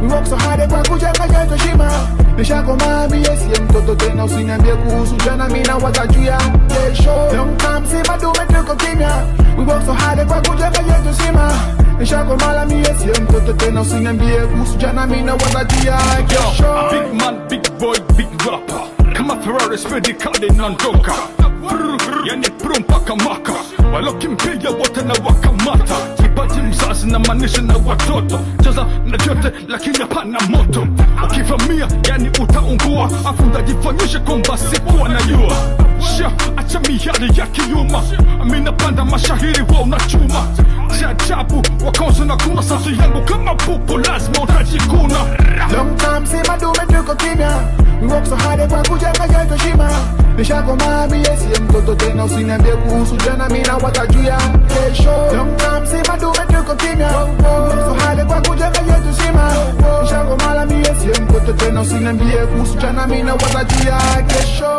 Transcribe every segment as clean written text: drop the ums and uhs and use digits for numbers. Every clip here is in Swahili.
We work so hard kwa kujenga yetu heshima. Nishakoma BSM mtoto tena usiniambie kuhusu jana mimi na watajua ya kesho. Long time si madume tuko kimya. We work so hard kwa kujenga yetu heshima. Nishakoma la BSM mtoto tena usiniambie kuhusu jana mimi na watajua ya kesho. Big man, big boy, big rapper. Kama Ferrari speedy kadi nandoka. Yani prum paka maka. Walokimpiga wote na wakamata. Kipaji mzazi na manisha na watoto. Jaza na jote lakini hapana moto. Ukivamia yani utaungua. Afu ndajifanyishe kwamba sikuwa najua. Sha acha mihari ya kiuma. Amina panda mashahiri wa unachuma. Chajabu wakonso na kuna sauti yangu kama pupu lazima utajikuna. Long time si madume tuko kimya. We work so hard kwa kujenga yetu heshima. Nishakoma BSM mtoto tena usiniambie kuhusu jana mimi na watajua kesho. Long time si madume tuko kimya. We work so hard kwa kujenga yetu heshima. Nishakoma la BSM mtoto tena usiniambie kuhusu jana mimi na watajua kesho.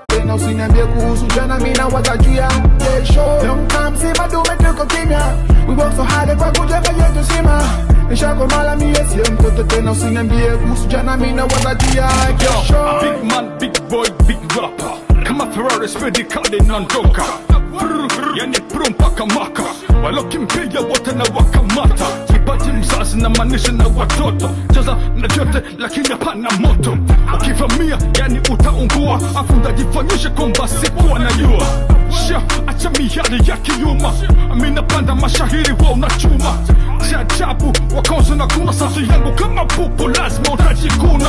Tena usiniambie kuhusu jana mimi na watajua kesho. Long time si madume tuko kimya. We work so hard kwa kujenga yetu heshima. Nishakoma la BSM mtoto tena usiniambie kuhusu jana mimi na watajua kesho. Big man, big boy, big rapper. Kama Ferrari speedy kadi nandoka. Yani prum paka maka. Walokimpiga wote na wakamata. Kipaji mzazi na manisha na watoto. Jaza na jote lakini hapana moto. Ukivamia yani utaungua. Afu ndajifanyishe kwamba sikuwa najua. Sha acha mihari ya kiuma. Amina panda mashahiri wa unachuma. Chajabu wakonso na kuna sauti yangu kama pupu lazima utajikuna.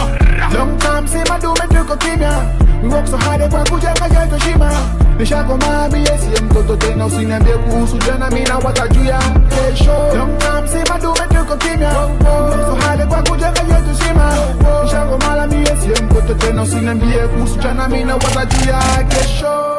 Long time si madume tuko kimya. We work so hard kwa kujenga yetu heshima. Nishakoma BSM mtoto tena usiniambie kuhusu jana mimi na watajua kesho. Long time si madume tuko kimya. We work so hard kwa kujenga yetu heshima. Nishakoma la BSM mtoto tena usiniambie kuhusu jana mimi na watajua kesho.